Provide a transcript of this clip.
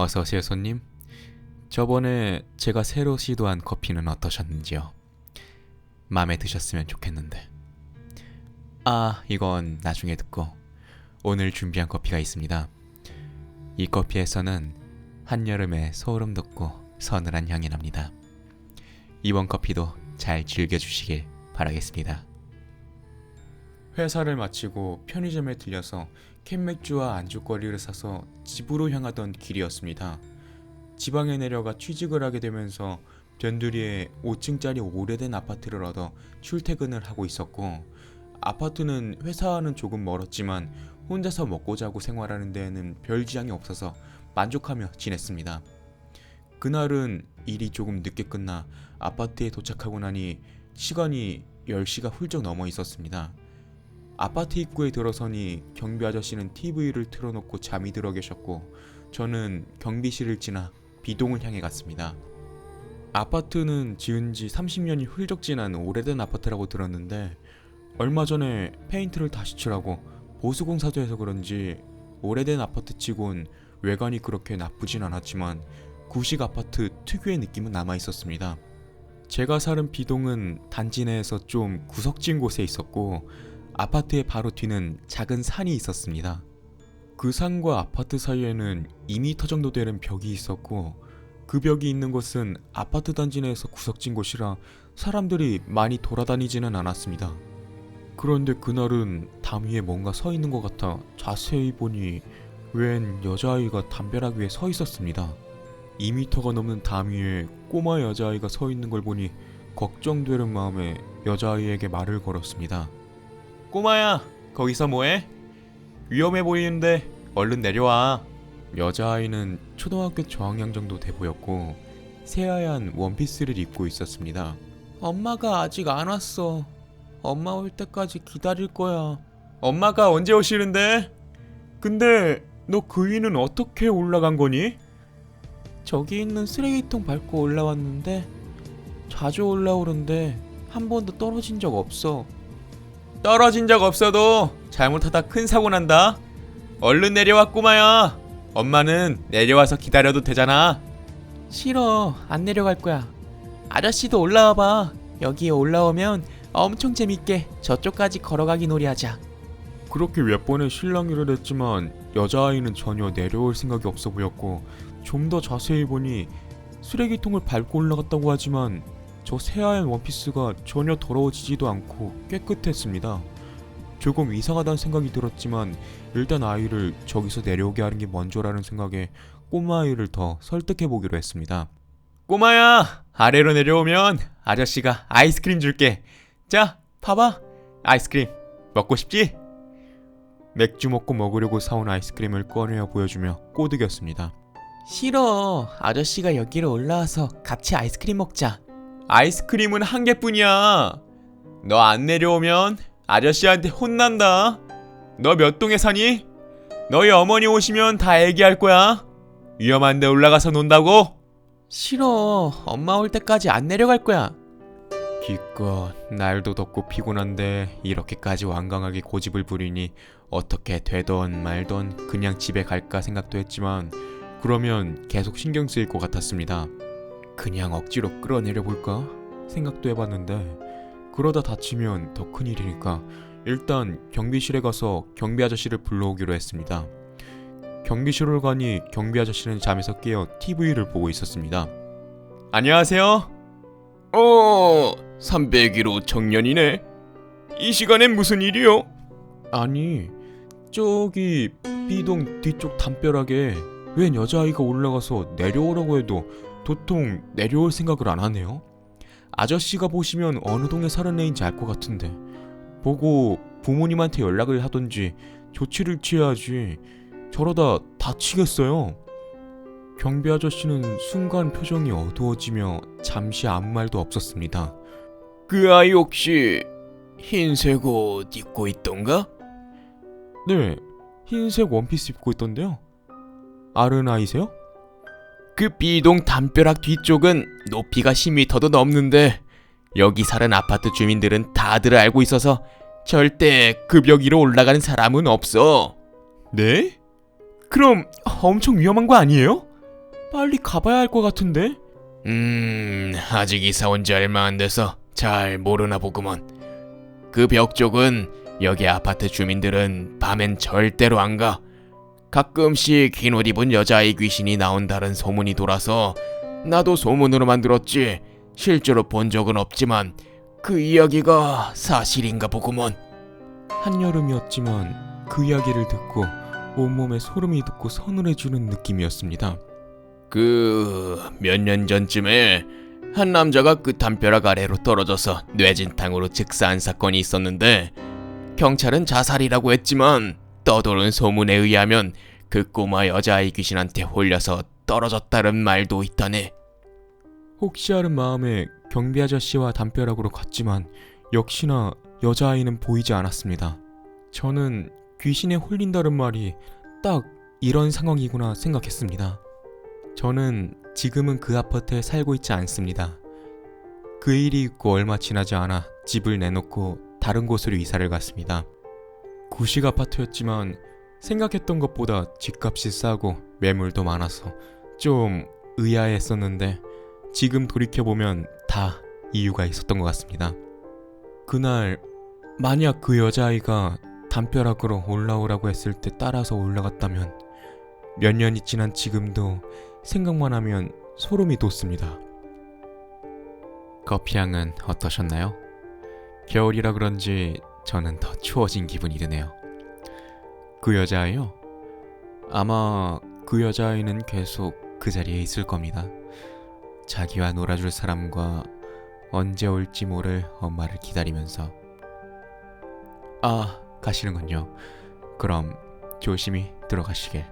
어서 오세요, 손님. 저번에 제가 새로 시도한 커피는 어떠셨는지요? 마음에 드셨으면 좋겠는데. 이건 나중에 듣고 오늘 준비한 커피가 있습니다. 이 커피에서는 한여름에 소름 돋고 서늘한 향이 납니다. 이번 커피도 잘 즐겨주시길 바라겠습니다. 회사를 마치고 편의점에 들려서 캔맥주와 안주거리를 사서 집으로 향하던 길이었습니다. 지방에 내려가 취직을 하게 되면서 변두리에 5층짜리 오래된 아파트를 얻어 출퇴근을 하고 있었고, 아파트는 회사와는 조금 멀었지만 혼자서 먹고 자고 생활하는 데에는 별 지장이 없어서 만족하며 지냈습니다. 그날은 일이 조금 늦게 끝나 아파트에 도착하고 나니 시간이 10시가 훌쩍 넘어 있었습니다. 아파트 입구에 들어서니 경비 아저씨는 TV를 틀어놓고 잠이 들어 계셨고, 저는 경비실을 지나 B동을 향해 갔습니다. 아파트는 지은 지 30년이 훌쩍 지난 오래된 아파트라고 들었는데, 얼마 전에 페인트를 다시 칠하고 보수공사도 해서 그런지 오래된 아파트치곤 외관이 그렇게 나쁘진 않았지만 구식 아파트 특유의 느낌은 남아있었습니다. 제가 사는 B동은 단지 내에서 좀 구석진 곳에 있었고, 아파트의 바로 뒤는 작은 산이 있었습니다. 그 산과 아파트 사이에는 2m 정도 되는 벽이 있었고, 그 벽이 있는 곳은 아파트 단지 내에서 구석진 곳이라 사람들이 많이 돌아다니지는 않았습니다. 그런데 그날은 담 위에 뭔가 서 있는 것 같아 자세히 보니 웬 여자아이가 담벼락 위에 서 있었습니다. 2m가 넘는 담 위에 꼬마 여자아이가 서 있는 걸 보니 걱정되는 마음에 여자아이에게 말을 걸었습니다. 꼬마야, 거기서 뭐해? 위험해 보이는데 얼른 내려와. 여자아이는 초등학교 저학년 정도 돼 보였고 새하얀 원피스를 입고 있었습니다. 엄마가 아직 안 왔어. 엄마 올 때까지 기다릴 거야. 엄마가 언제 오시는데? 근데 너 그 위는 어떻게 올라간 거니? 저기 있는 쓰레기통 밟고 올라왔는데 자주 올라오는데 한 번도 떨어진 적 없어. 떨어진 적 없어도 잘못하다 큰 사고 난다. 얼른 내려와 꼬마야. 엄마는 내려와서 기다려도 되잖아. 싫어, 안 내려갈 거야. 아저씨도 올라와봐. 여기에 올라오면 엄청 재밌게 저쪽까지 걸어가기 놀이하자. 그렇게 몇 번의 실랑이를 했지만 여자아이는 전혀 내려올 생각이 없어 보였고, 좀 더 자세히 보니 쓰레기통을 밟고 올라갔다고 하지만 저 새하얀 원피스가 전혀 더러워지지도 않고 깨끗했습니다. 조금 이상하다는 생각이 들었지만 일단 아이를 저기서 내려오게 하는 게 먼저라는 생각에 꼬마아이를 더 설득해보기로 했습니다. 꼬마야, 아래로 내려오면 아저씨가 아이스크림 줄게. 자, 봐봐. 아이스크림 먹고 싶지? 맥주 먹고 먹으려고 사온 아이스크림을 꺼내어 보여주며 꼬드겼습니다. 싫어. 아저씨가 여기로 올라와서 같이 아이스크림 먹자. 아이스크림은 한 개뿐이야. 너 안 내려오면 아저씨한테 혼난다. 너 몇 동에 사니? 너희 어머니 오시면 다 얘기할 거야. 위험한데 올라가서 논다고? 싫어. 엄마 올 때까지 안 내려갈 거야. 기껏 날도 덥고 피곤한데 이렇게까지 완강하게 고집을 부리니 어떻게 되던 말던 그냥 집에 갈까 생각도 했지만 그러면 계속 신경 쓰일 것 같았습니다. 그냥 억지로 끌어내려 볼까 생각도 해봤는데 그러다 다치면 더 큰일이니까 일단 경비실에 가서 경비 아저씨를 불러오기로 했습니다. 경비실로 가니 경비 아저씨는 잠에서 깨어 TV를 보고 있었습니다. 안녕하세요. 301호 청년이네. 이 시간엔 무슨 일이요? 아니, 저기 B동 뒤쪽 담벼락에 웬 여자아이가 올라가서 내려오라고 해도 도통 내려올 생각을 안 하네요. 아저씨가 보시면 어느 동에 사는 애인지 알 것 같은데 보고 부모님한테 연락을 하던지 조치를 취해야지 저러다 다치겠어요. 경비 아저씨는 순간 표정이 어두워지며 잠시 아무 말도 없었습니다. 그 아이 혹시 흰색 옷 입고 있던가? 네, 흰색 원피스 입고 있던데요. 아른 아이세요? 그 B동 담벼락 뒤쪽은 높이가 10m도 넘는데 여기 사는 아파트 주민들은 다들 알고 있어서 절대 그 벽 위로 올라가는 사람은 없어. 네? 그럼 엄청 위험한 거 아니에요? 빨리 가봐야 할 것 같은데? 아직 이사 온 지 얼마 안 돼서 잘 모르나 보구먼. 그 벽 쪽은 여기 아파트 주민들은 밤엔 절대로 안 가. 가끔씩 긴 옷 입은 여자아이 귀신이 나온다는 소문이 돌아서 나도 소문으로만 들었지 실제로 본 적은 없지만 그 이야기가 사실인가 보구먼. 한여름이었지만 그 이야기를 듣고 온몸에 소름이 돋고 서늘해지는 느낌이었습니다. 몇 년 전쯤에 한 남자가 그 담벼락 아래로 떨어져서 뇌진탕으로 즉사한 사건이 있었는데 경찰은 자살이라고 했지만 떠도는 소문에 의하면 그 꼬마 여자아이 귀신한테 홀려서 떨어졌다는 말도 있다네. 혹시 하는 마음에 경비 아저씨와 담벼락으로 갔지만 역시나 여자아이는 보이지 않았습니다. 저는 귀신에 홀린다는 말이 딱 이런 상황이구나 생각했습니다. 저는 지금은 그 아파트에 살고 있지 않습니다. 그 일이 있고 얼마 지나지 않아 집을 내놓고 다른 곳으로 이사를 갔습니다. 구식 아파트였지만 생각했던 것보다 집값이 싸고 매물도 많아서 좀 의아했었는데 지금 돌이켜보면 다 이유가 있었던 것 같습니다. 그날 만약 그 여자아이가 담벼락으로 올라오라고 했을 때 따라서 올라갔다면 몇 년이 지난 지금도 생각만 하면 소름이 돋습니다. 커피향은 어떠셨나요? 겨울이라 그런지 저는 더 추워진 기분이 드네요. 그 여자아이요? 아마 그 여자아이는 계속 그 자리에 있을 겁니다. 자기와 놀아줄 사람과 언제 올지 모를 엄마를 기다리면서. 가시는군요. 그럼 조심히 들어가시길.